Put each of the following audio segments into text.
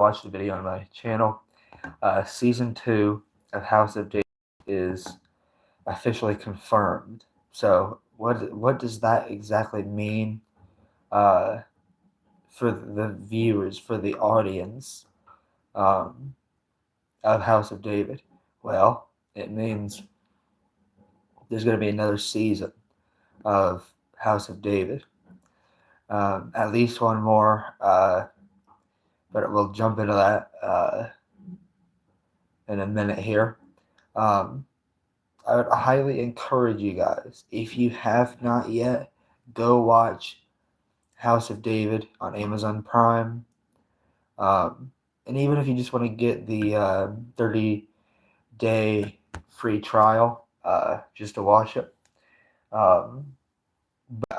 watch the video on my channel. Season 2 of House of David is officially confirmed. So what does that exactly mean for the viewers, for the audience um, of House of David? Well, it means there's going to be another season of House of David. At least one more, but we'll jump into that in a minute here. I would highly encourage you guys, if you have not yet, go watch House of David on Amazon Prime. And even if you just want to get the 30-day free trial just to watch it, but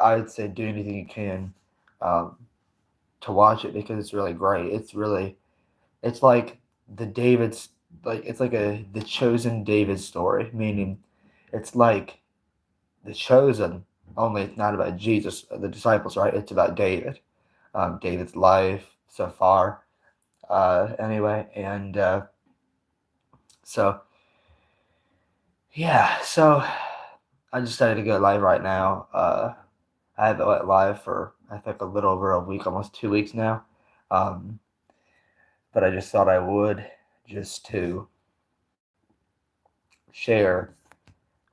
I'd say do anything you can to watch it because it's really great. It's like the David's it's like the chosen David story, meaning it's like the chosen, only it's not about Jesus, the disciples, right? It's about David, David's life so far. Anyway, and so yeah, so I decided to go live right now. I haven't went live for I think a little over a week, almost 2 weeks now. But I just thought I would just to share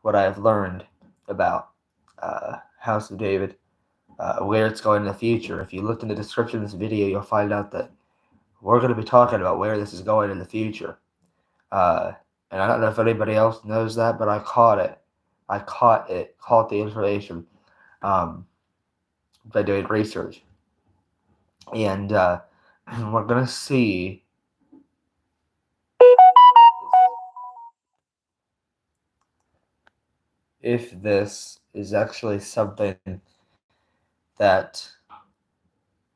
what I have learned about House of David, where it's going in the future. If you look in the description of this video, you'll find out that we're going to be talking about where this is going in the future. And I don't know if anybody else knows that, but I caught it. I caught the information by doing research. And we're going to see if this is actually something that,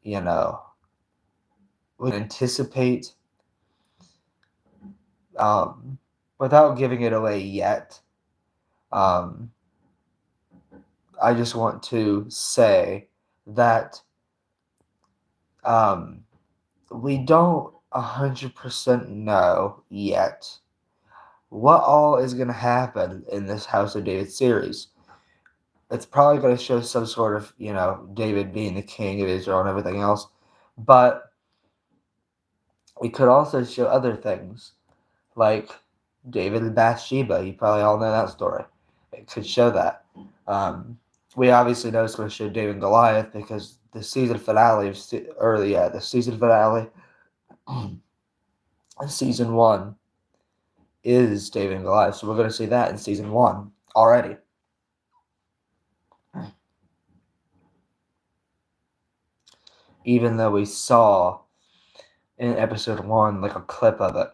you know, we anticipate without giving it away yet. I just want to say that we don't 100% know yet what all is going to happen in this House of David series. It's probably going to show some sort of, David being the king of Israel and everything else. But we could also show other things, like David and Bathsheba. You probably all know that story. It could show that. We obviously know it's going to show David and Goliath because the season finale of the season finale of season 1 is David and Goliath. So we're going to see that in season 1 already. Even though we saw in episode 1 like a clip of it.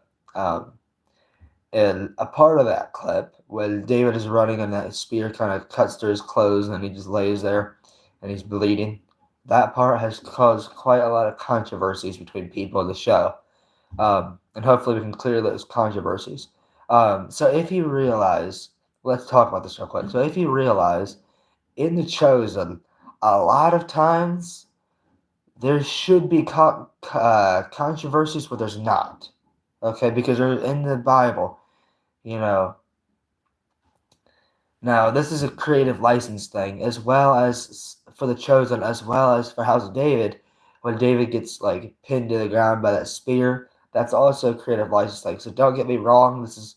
And a part of that clip, when David is running and that spear kind of cuts through his clothes and he just lays there and he's bleeding, that part has caused quite a lot of controversies between people in the show. And hopefully we can clear those controversies. So if you realize, let's talk about this real quick. So if you realize, in The Chosen, a lot of times there should be controversies, but there's not. Okay, because they're in the Bible, Now, this is a creative license thing, as well as for The Chosen, as well as for House of David. When David gets pinned to the ground by that spear, that's also a creative license thing. So don't get me wrong, this is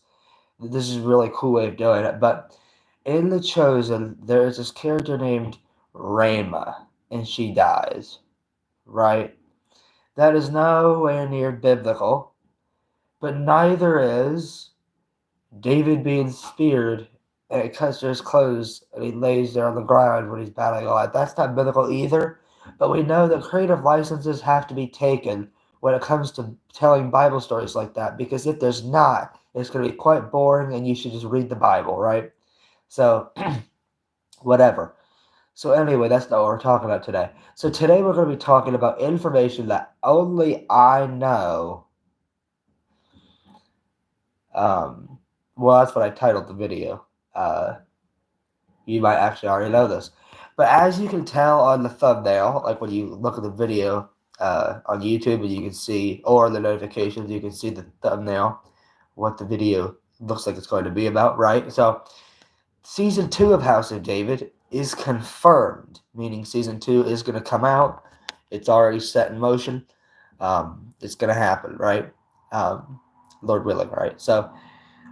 a really cool way of doing it. But in The Chosen, there is this character named Rama, and she dies, right? That is nowhere near biblical, but neither is David being speared and it cuts through his clothes and he lays there on the ground when he's battling Goliath. That's not biblical either, but we know that creative licenses have to be taken when it comes to telling Bible stories like that, because if there's not, it's going to be quite boring and you should just read the Bible, right? So, whatever. So anyway, that's not what we're talking about today. So today we're going to be talking about information that only I know. Well, that's what I titled the video. You might actually already know this. But as you can tell on the thumbnail, like when you look at the video, on YouTube, and you can see, or the notifications, you can see the thumbnail, what the video looks like it's going to be about, right? So, season 2 of House of David is confirmed, meaning season 2 is going to come out. It's already set in motion. It's going to happen, right? Lord willing, right? So,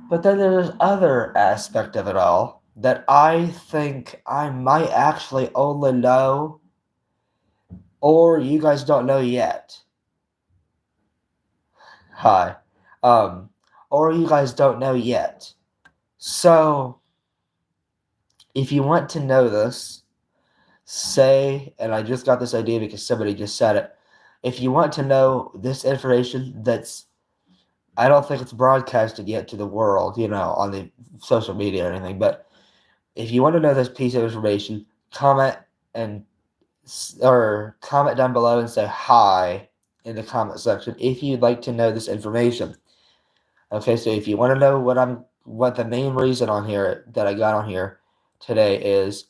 but then there's other aspect of it all that I think I might actually only know, or you guys don't know yet. Hi. Or you guys don't know yet. So, if you want to know this, say, and I just got this idea because somebody just said it. If you want to know this information that's, I don't think it's broadcasted yet to the world, on the social media or anything, but if you want to know this piece of information, comment down below and say hi in the comment section if you'd like to know this information. Okay, so if you want to know what the main reason on here that I got on here today is,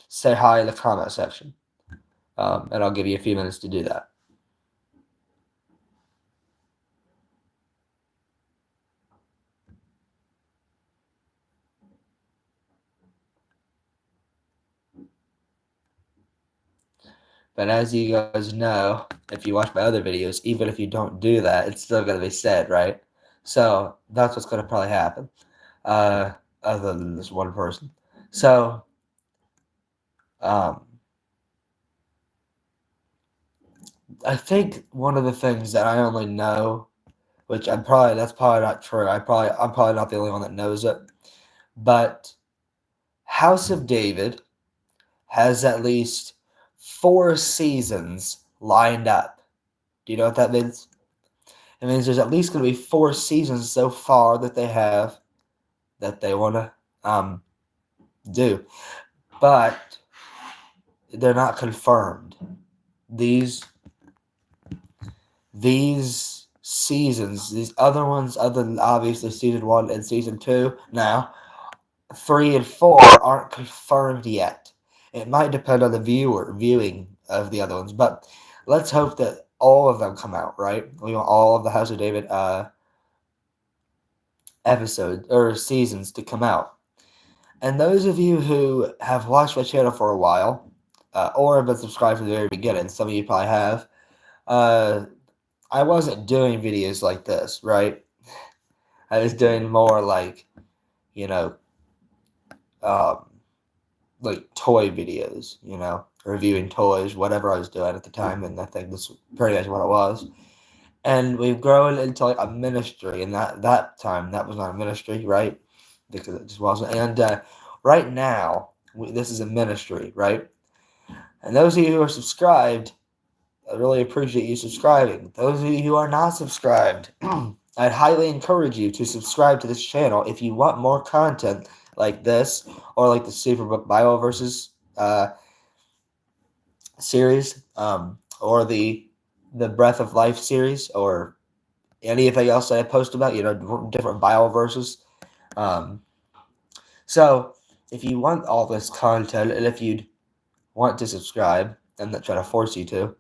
say hi in the comment section, and I'll give you a few minutes to do that. But as you guys know, if you watch my other videos, even if you don't do that, it's still going to be said, right? So that's what's going to probably happen, other than this one person. So, I think one of the things that I only know, which that's probably not true. I'm probably not the only one that knows it, but House of David has at least 4 seasons lined up. Do you know what that means? It means there's at least going to be 4 seasons so far that they have that they want to do, but they're not confirmed. These seasons, these other ones, other than obviously season 1 and season 2, now 3 and 4 aren't confirmed yet. It might depend on the viewing of the other ones, but let's hope that all of them come out, right? We want all of the House of David episodes or seasons to come out. And those of you who have watched my channel for a while, or have been subscribed from the very beginning, some of you probably have, I wasn't doing videos like this, right? I was doing more like, like toy videos, reviewing toys, whatever I was doing at the time, and I think this was pretty much what it was. And we've grown into like a ministry, and that time that was not a ministry, right? Because it just wasn't. And right now, this is a ministry, right? And those of you who are subscribed, I really appreciate you subscribing. Those of you who are not subscribed, I'd highly encourage you to subscribe to this channel if you want more content like this, or like the Superbook Bible Verses series, or the Breath of Life series, or anything else that I post about, different Bible verses. So if you want all this content, and if you'd want to subscribe, I'm not trying to force you to,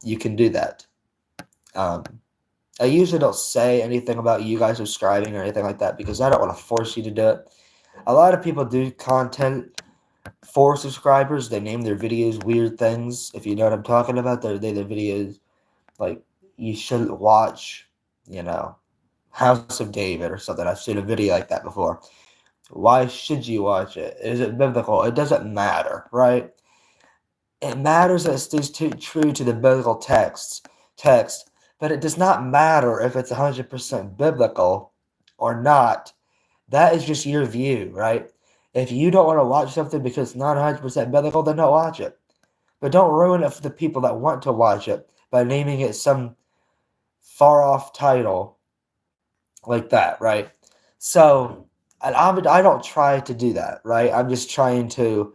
you can do that. I usually don't say anything about you guys subscribing or anything like that because I don't want to force you to do it. A lot of people do content for subscribers. They name their videos weird things. If you know what I'm talking about, their videos like you shouldn't watch, House of David or something. I've seen a video like that before. Why should you watch it? Is it biblical? It doesn't matter, right? It matters that it stays true to the biblical text, but it does not matter if it's 100% biblical or not. That is just your view, right? If you don't want to watch something because it's not 100% biblical, then don't watch it. But don't ruin it for the people that want to watch it by naming it some far-off title like that, right? So, and I don't try to do that, right? I'm just trying to,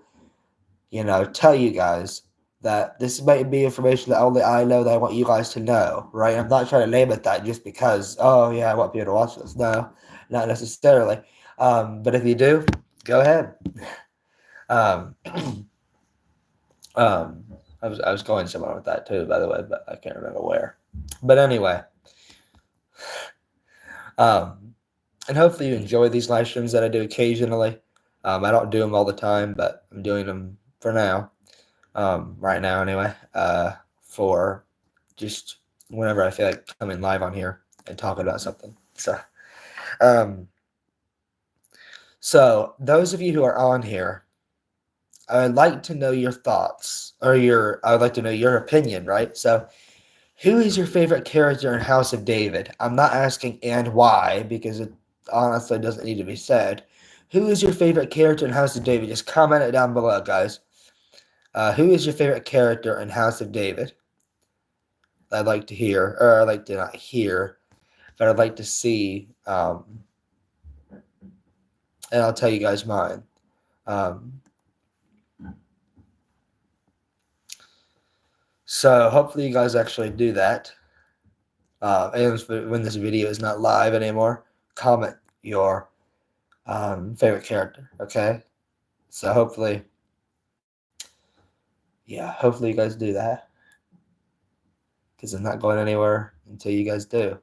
tell you guys that this might be information that only I know that I want you guys to know, right? I'm not trying to name it that just because, oh yeah, I want people to watch this. No, not necessarily. But if you do, go ahead. Um, I was going somewhere with that too, by the way, but I can't remember where. But anyway, and hopefully you enjoy these live streams that I do occasionally. I don't do them all the time, but I'm doing them for now, right now anyway, for just whenever I feel like coming live on here and talking about something. So those of you who are on here, I would like to know your thoughts I would like to know your opinion, right? So who is your favorite character in House of David? I'm not asking and why because it honestly doesn't need to be said. Who is your favorite character in House of David? Just comment it down below, guys. Who is your favorite character in House of David? I'd like to hear, or I'd like to not hear, but I'd like to see, and I'll tell you guys mine. So hopefully you guys actually do that. And when this video is not live anymore, comment your favorite character, okay? So hopefully you guys do that, because I'm not going anywhere until you guys do.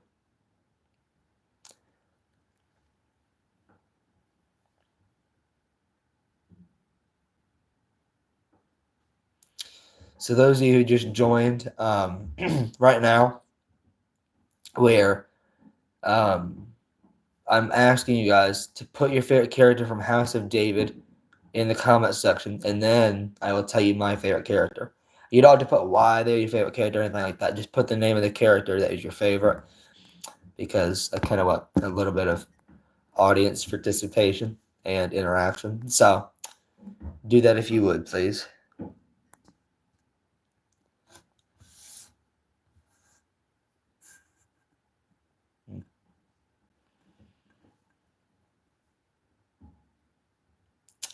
So those of you who just joined right now, where I'm asking you guys to put your favorite character from House of David in the comment section, and then I will tell you my favorite character. You don't have to put why they're your favorite character or anything like that. Just put the name of the character that is your favorite, because I kind of want a little bit of audience participation and interaction. So do that if you would, please.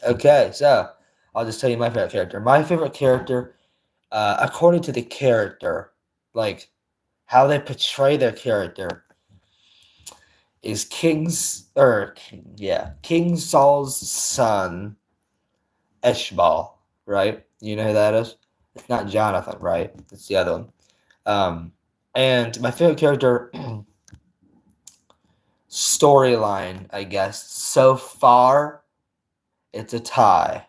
Okay, so I'll just tell you my favorite character. My favorite character, according to the character, like how they portray their character, is King Saul's son, Eshbal, right? You know who that is? It's not Jonathan, right? It's the other one. And my favorite character storyline, I guess, so far, it's a tie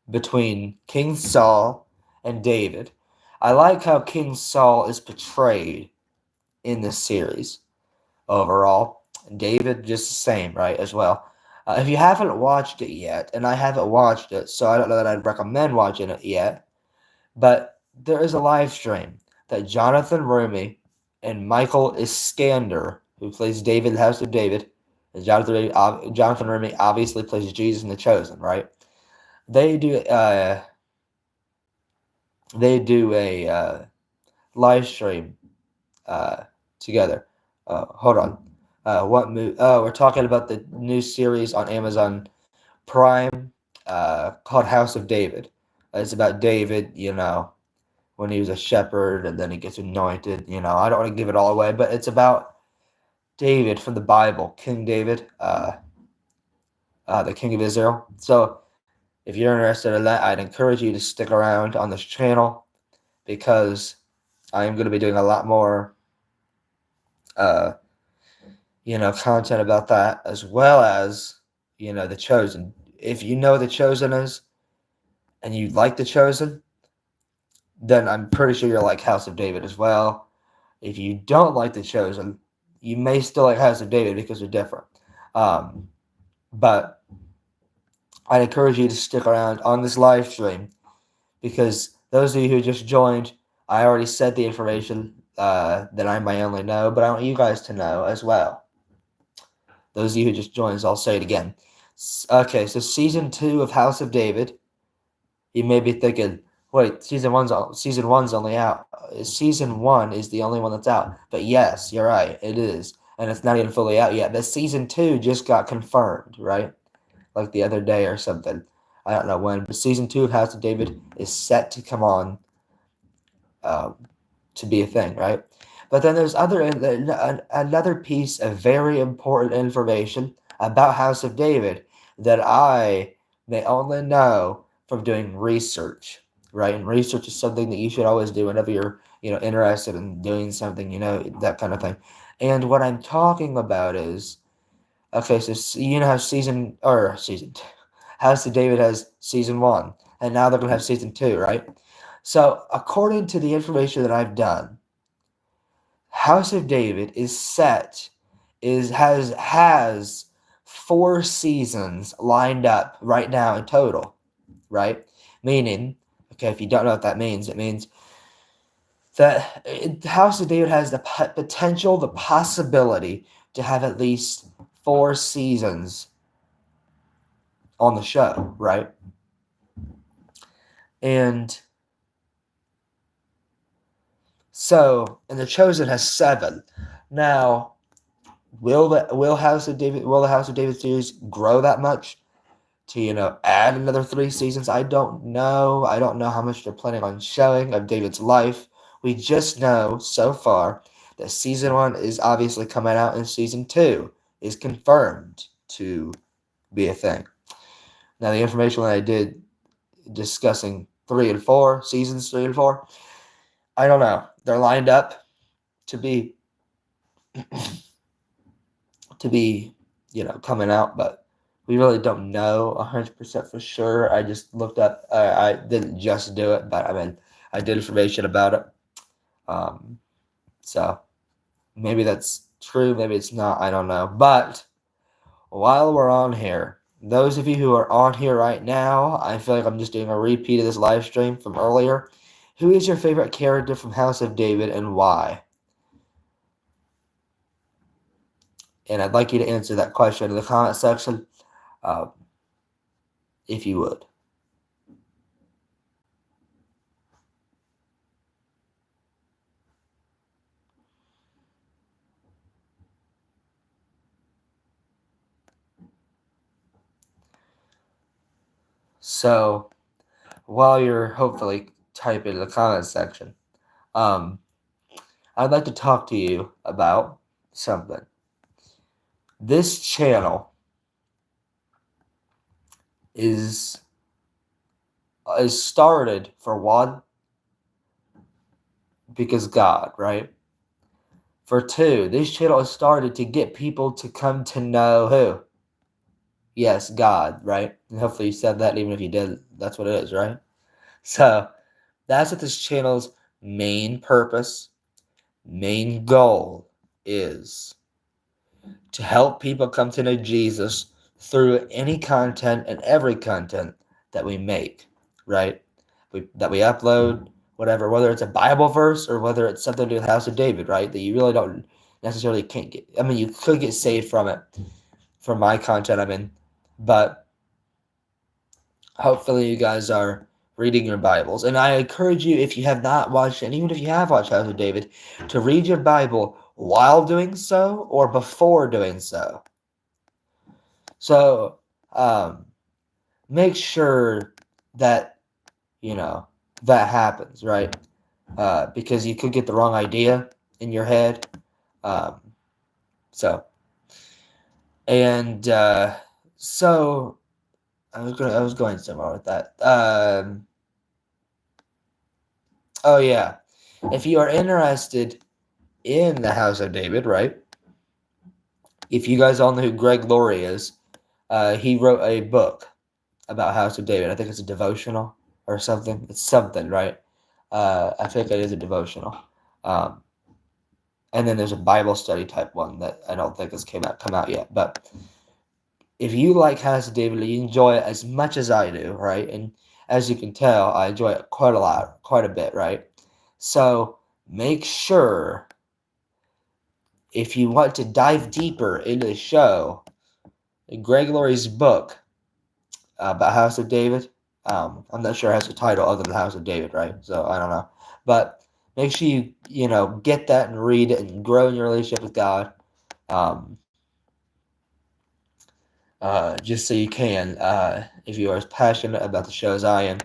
between King Saul and David. I like how King Saul is portrayed in this series overall. David, just the same, right, as well. If you haven't watched it yet, and I haven't watched it, so I don't know that I'd recommend watching it yet, but there is a live stream that Jonathan Roumie and Michael Iskander, who plays David in the House of David, and Jonathan Roumie obviously plays Jesus in The Chosen, right? They do a live stream together. Hold on. What movie? Oh, we're talking about the new series on Amazon Prime called House of David. It's about David, when he was a shepherd and then he gets anointed. I don't want to give it all away, but it's about David from the Bible, King David, the King of Israel. So if you're interested in that, I'd encourage you to stick around on this channel, because I am going to be doing a lot more content about that, as well as, The Chosen. If you know The Chosen is, and you like The Chosen, then I'm pretty sure you'll like House of David as well. If you don't like The Chosen, you may still like House of David because they're different. But I'd encourage you to stick around on this live stream, because those of you who just joined, I already said the information that I might only know, but I want you guys to know as well. Those of you who just joined, I'll say it again. Okay, so season 2 of House of David. You may be thinking, wait, season one's only out. Season 1 is the only one that's out. But yes, you're right, it is, and it's not even fully out yet. But season 2 just got confirmed, right? Like the other day or something. I don't know when, but season 2 of House of David is set to come on, to be a thing, right? But then there's another piece of very important information about House of David that I may only know from doing research. right? And research is something that you should always do whenever you're, interested in doing something, that kind of thing. And what I'm talking about is, okay, so how House of David has season 1, and now they're gonna have season 2, right? So according to the information that I've done, House of David has 4 seasons lined up right now in total, right? Meaning, okay, if you don't know what that means, it means that House of David has the potential, the possibility to have at least 4 seasons on the show, right? And so, and The Chosen has 7. Now, will the House of David series grow that much to add another 3 seasons? I don't know. I don't know how much they're planning on showing of David's life. We just know so far that season 1 is obviously coming out, and season 2 is confirmed to be a thing. Now, the information that I did discussing 3 and 4, seasons 3 and 4, I don't know. They're lined up to be coming out, but we really don't know 100% for sure. I just looked up. I didn't just do it, but I did information about it. So maybe that's true, maybe it's not. I don't know. But while we're on here, those of you who are on here right now, I feel like I'm just doing a repeat of this live stream from earlier. Who is your favorite character from House of David and why? And I'd like you to answer that question in the comment section, if you would. So, while you're hopefully typing in the comment section, I'd like to talk to you about something. This channel is started for one, because God, right? For 2, this channel is started to get people to come to know who? Yes, God, right? And hopefully you said that, even if you did, that's what it is, right? So that's what this channel's main purpose, main goal is: to help people come to know Jesus through any content and every content that we make, right? That we upload, whatever, whether it's a Bible verse or whether it's something to do with the House of David, right? That you really don't necessarily can't get. I mean, you could get saved from it, from my content, but hopefully you guys are reading your Bibles. And I encourage you, if you have not watched, and even if you have watched House of David, to read your Bible while doing so or before doing so. So make sure that, that happens, right? Because you could get the wrong idea in your head. So I was going somewhere with that. Oh yeah, if you are interested in the House of David, right? If you guys all know who Greg Laurie is, he wrote a book about House of David. I think it's a devotional or something. It's something, right? I think it is a devotional. And then there's a Bible study type one that I don't think has come out yet. But if you like House of David, you enjoy it as much as I do, right? And as you can tell, I enjoy it quite a bit, right? So make sure, if you want to dive deeper into the show, Greg Laurie's book about House of David, I'm not sure it has a title other than House of David, right? So I don't know. But make sure you, get that and read it and grow in your relationship with God. Just so you can, if you are as passionate about the show as I am.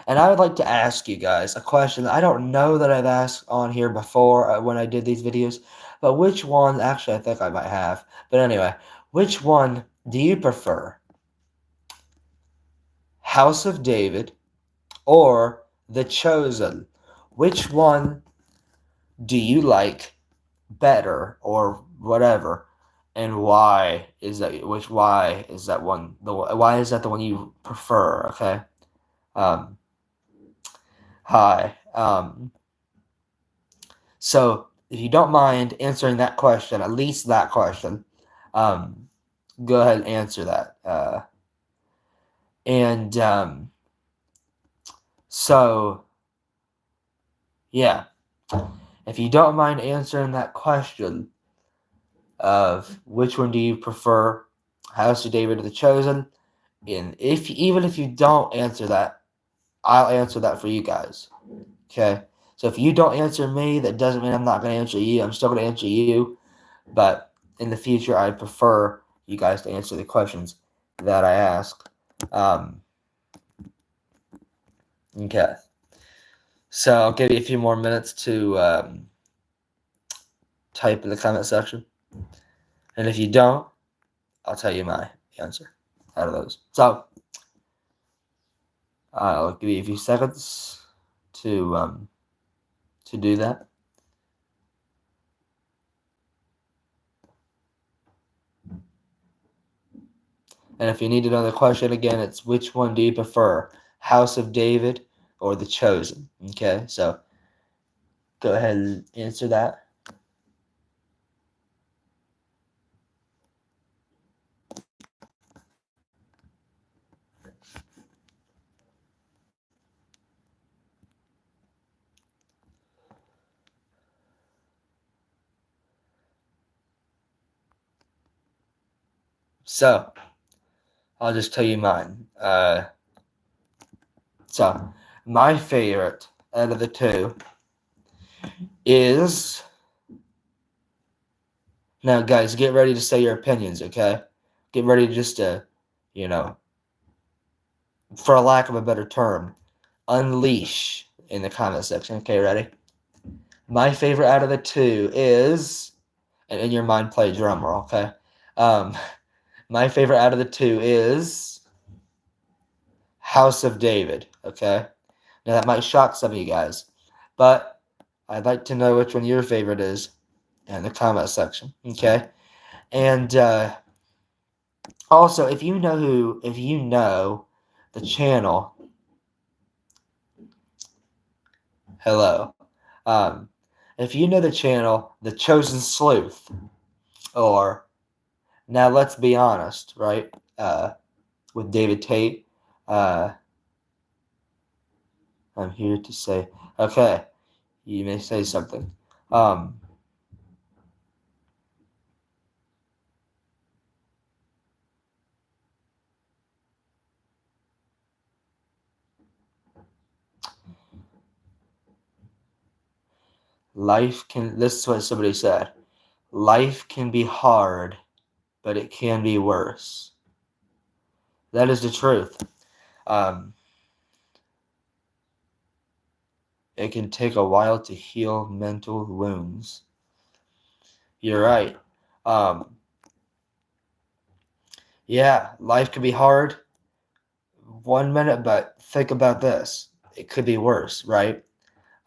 And I would like to ask you guys a question that I don't know that I've asked on here before when I did these videos, but which one, actually I think I might have, but anyway, which one do you prefer? House of David or The Chosen. Which one do you like better or whatever? And why is that one why is that the one you prefer, okay? Um hi. So if you don't mind answering that question, at least that question, go ahead and answer that. And so yeah, if you don't mind answering that question of which one do you prefer, House of David or The Chosen, and even if you don't answer that, I'll answer that for you guys. Okay. So if you don't answer me, that doesn't mean I'm not going to answer you. I'm still going to answer you. But in the future, I prefer you guys to answer the questions that I ask. Okay. So I'll give you a few more minutes to type in the comment section. And if you don't, I'll tell you my answer out of those. So I'll give you a few seconds to do that. And if you need another question, again, it's which one do you prefer, House of David or The Chosen? Okay, so go ahead and answer that. So I'll just tell you mine. So my favorite out of the two is, now guys, get ready to say your opinions, okay? Get ready just to, you know, for a lack of a better term, unleash in the comment section. Okay, ready? My favorite out of the two is, and in your mind play drum roll, okay? My favorite out of the two is House of David, okay? Now that might shock some of you guys, but I'd like to know which one your favorite is in the comment section, okay? And also, if you know the channel, hello. If you know the channel, The Chosen Sleuth, or Now Let's Be Honest, right? With David Tate. I'm here to say, okay, you may say something. This is what somebody said. Life can be hard, but it can be worse. That is the truth. It can take a while to heal mental wounds. You're right. Yeah, life can be hard 1 minute, but think about this. It could be worse, right?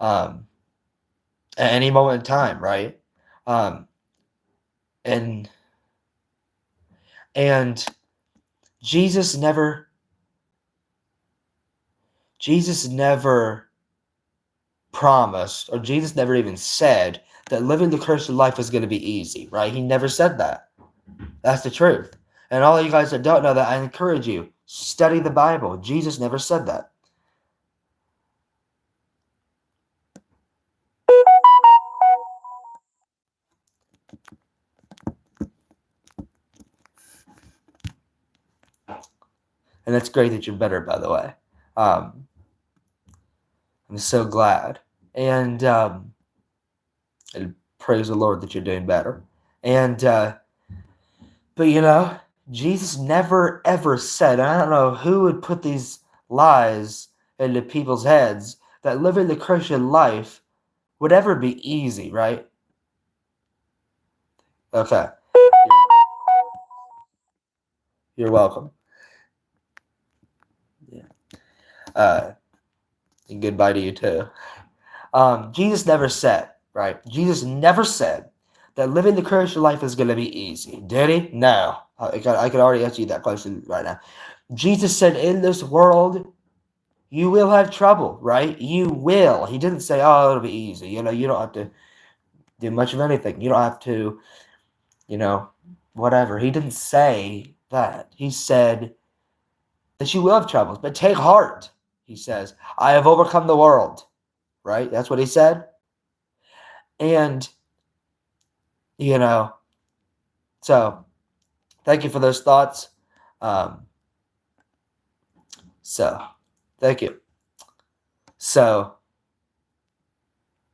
At any moment in time, right? Um, and and Jesus never promised, or Jesus never even said that living the Christian life was going to be easy, right? He never said that. That's the truth. And all of you guys that don't know that, I encourage you, study the Bible. Jesus never said that. And it's great that you're better, by the way. I'm so glad. And praise the Lord that you're doing better. And but Jesus never ever said, and I don't know who would put these lies into people's heads, that living the Christian life would ever be easy, right? Okay. You're welcome. Yeah. And goodbye to you too. Jesus never said, right? Jesus never said that living the Christian life is going to be easy. Did he? No. I could already answer you that question right now. Jesus said, in this world, you will have trouble, right? You will. He didn't say, oh, it'll be easy. You don't have to do much of anything. You don't have to, whatever. He didn't say that. He said that you will have troubles, but take heart. He says, I have overcome the world, right? That's what he said. And, so thank you for those thoughts. Thank you. So,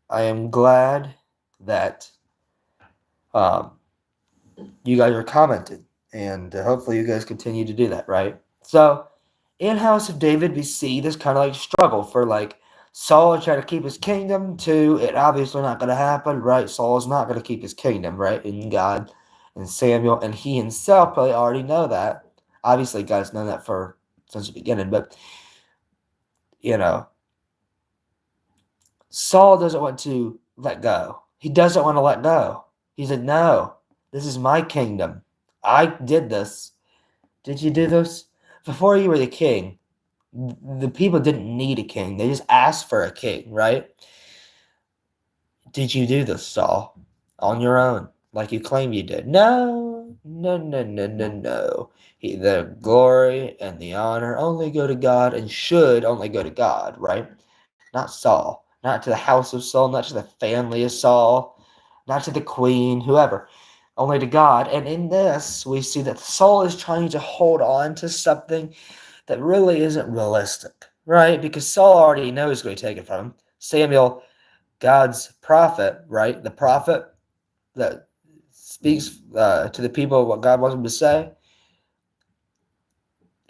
I am glad that you guys are commenting, and hopefully you guys continue to do that, right? So, in House of David, we see this kind of like struggle for like Saul trying to keep his kingdom to it obviously not going to happen, right? Saul's not going to keep his kingdom, right? And God and Samuel and he himself probably already know that. Obviously, God's known that since the beginning, but Saul doesn't want to let go. He doesn't want to let go. He said, no, this is my kingdom. I did this. Did you do this? Before you were the king, the people didn't need a king. They just asked for a king, right? Did you do this, Saul, on your own, like you claim you did? No. The glory and the honor only go to God and should only go to God, right? Not Saul, not to the house of Saul, not to the family of Saul, not to the queen, whoever, only to God. And in this, we see that Saul is trying to hold on to something that really isn't realistic, right? Because Saul already knows who he take it from him. Samuel, God's prophet, right? The prophet that speaks to the people what God wants him to say.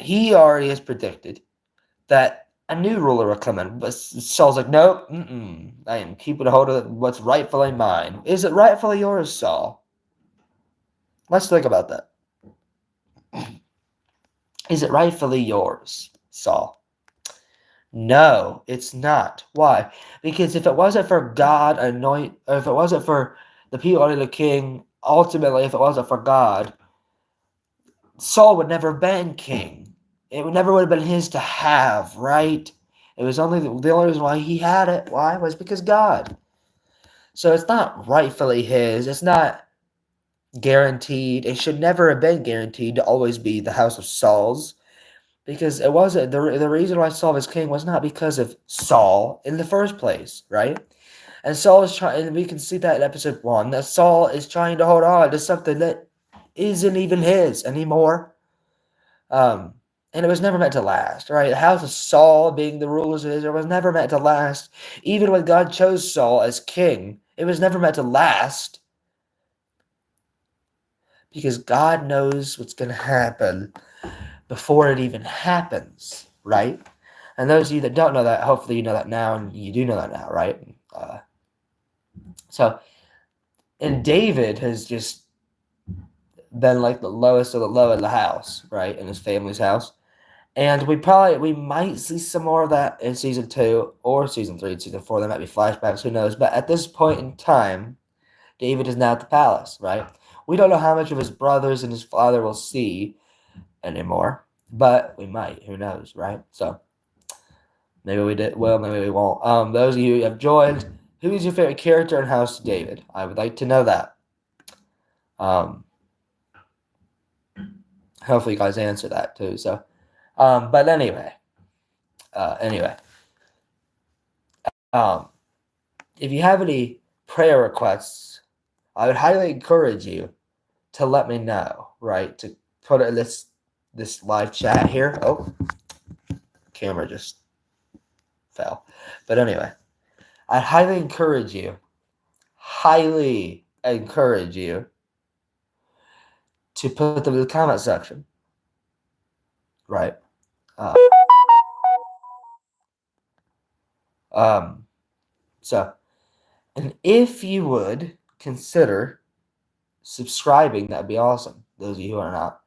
He already has predicted that a new ruler will come in. But Saul's like, nope, I am keeping a hold of what's rightfully mine. Is it rightfully yours, Saul? Let's think about that. Is it rightfully yours, Saul? No, it's not. Why? Because if it wasn't for God if it wasn't for the people under the king, ultimately, if it wasn't for God, Saul would never have been king. It never would have been his to have, right? It was only the only reason why he had it. Why? Was because God. So it's not rightfully his. It's not guaranteed. It should never have been guaranteed to always be the house of Saul's. Because it wasn't the reason why Saul was king was not because of Saul in the first place, right? And Saul is trying, and we can see that in episode 1, that Saul is trying to hold on to something that isn't even his anymore. And it was never meant to last, right? The house of Saul being the rulers of Israel was never meant to last. Even when God chose Saul as king, it was never meant to last. Because God knows what's going to happen before it even happens, right? And those of you that don't know that, hopefully you know that now, and you do know that now, right? And David has just been like the lowest of the low in the house, right? In his family's house. And we might see some more of that in season 2 or season 3 and season 4. There might be flashbacks, who knows? But at this point in time, David is now at the palace, right? We don't know how much of his brothers and his father we'll see anymore, but we might. Who knows, right? So maybe we did. Well, maybe we won't. Those of you who have joined, who is your favorite character in House of David? I would like to know that. Hopefully you guys answer that too. So, but anyway, if you have any prayer requests, I would highly encourage you to let me know, right? To put it in this live chat here. Oh, camera just fell. But anyway, I highly encourage you to put them in the comment section, right? So, and if you would consider subscribing, that'd be awesome. Those of you who are not,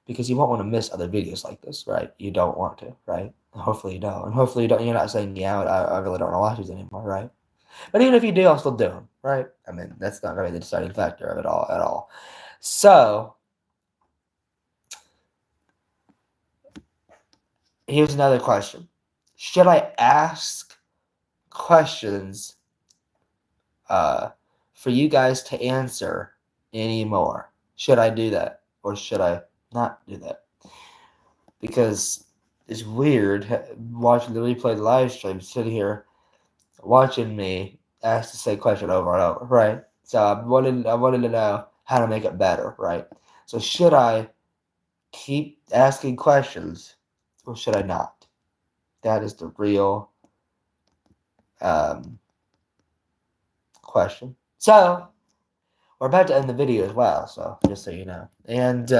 because you won't want to miss other videos like this, right? You don't want to, right? Hopefully you don't. And hopefully you don't. You're not saying, yeah, I really don't want to watch these anymore, right? But even if you do, I'll still do them, right? I mean, that's not really the deciding factor of it all at all. So, here's another question. Should I ask questions for you guys to answer anymore? Should I do that? Or should I not do that? Because it's weird watching the replay of the live stream, sitting here watching me ask the same question over and over, right? So I wanted to know how to make it better, right? So should I keep asking questions or should I not? That is the real question. So we're about to end the video as well, so just so you know. And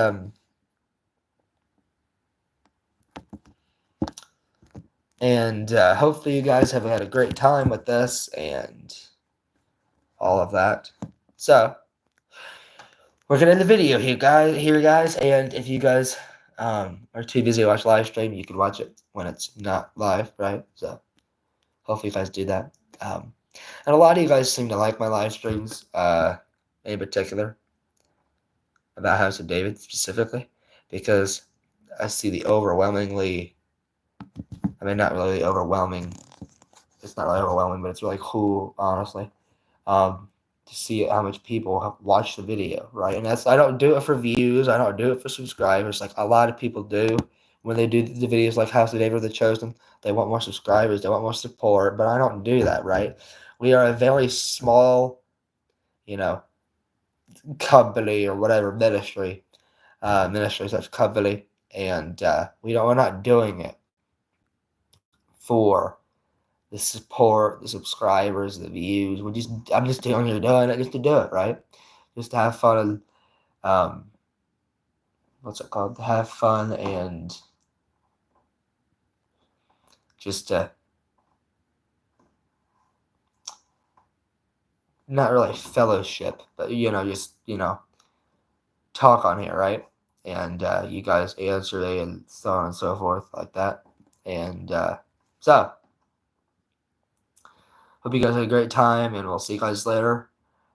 hopefully you guys have had a great time with this and all of that. So we're gonna end the video here, guys. And if you guys are too busy to watch live stream, you can watch it when it's not live, right? So hopefully you guys do that. And a lot of you guys seem to like my live streams, in particular about House of David specifically, because I see the overwhelmingly. I mean, not really overwhelming. It's not really overwhelming, but it's really cool, honestly, to see how much people have watched the video, right? And I don't do it for views. I don't do it for subscribers. Like a lot of people do when they do the videos like House of David or The Chosen. They want more subscribers. They want more support, but I don't do that, right? We are a very small, company or whatever ministry such company, and we're not doing it for the support, the subscribers, the views. I'm just doing it just to do it, right? Just to have fun and what's it called? To have fun and just to not really fellowship, but just talk on here, right? And you guys answer and so on and so forth like that. And so hope you guys had a great time, and we'll see you guys later.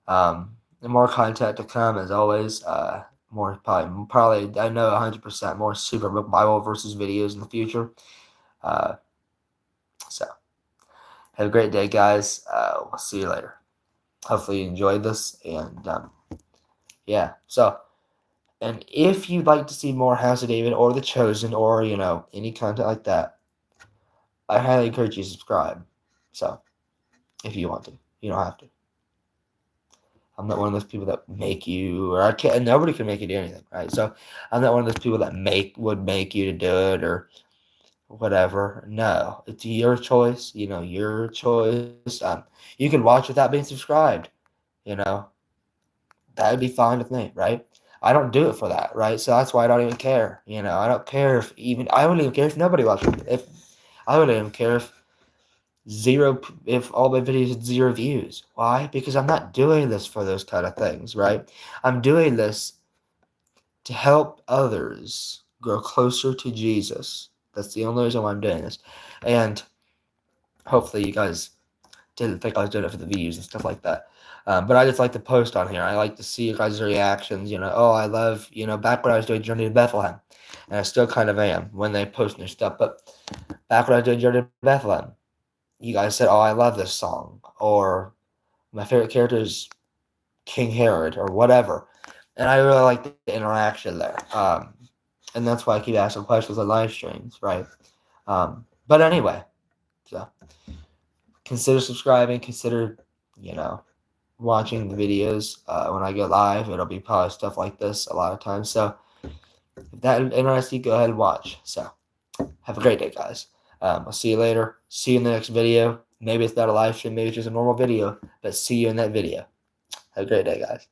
And more content to come, as always. More probably I know 100% more Superbook Bible versus videos in the future. So have a great day, guys. We'll see you later. Hopefully you enjoyed this, and yeah. So, and if you'd like to see more House of David or The Chosen or any content like that, I highly encourage you to subscribe. So, if you want to, you don't have to. I'm not one of those people that make you, or I can't. Nobody can make you do anything, right? So I'm not one of those people that would make you to do it or whatever. No, it's your choice. Your choice. You can watch without being subscribed. That would be fine with me, right? I don't do it for that, right? So that's why I don't even care. I don't care I wouldn't even care if nobody watched it. I wouldn't even care if all my videos had 0 views. Why? Because I'm not doing this for those kind of things, right? I'm doing this to help others grow closer to Jesus. That's the only reason why I'm doing this. And hopefully you guys didn't think I was doing it for the views and stuff like that. But I just like to post on here. I like to see you guys' reactions. Oh, I love, back when I was doing Journey to Bethlehem, and I still kind of am when they post new stuff. But back when I was doing Journey to Bethlehem, you guys said, "Oh, I love this song," or "My favorite character is King Herod," or whatever. And I really like the interaction there. And that's why I keep asking questions on live streams, right? But anyway, so consider subscribing. Consider, watching the videos when I go live. It'll be probably stuff like this a lot of times. So if that interests you, go ahead and watch. So have a great day, guys. I'll see you later. See you in the next video. Maybe it's not a live stream. Maybe it's just a normal video. But see you in that video. Have a great day, guys.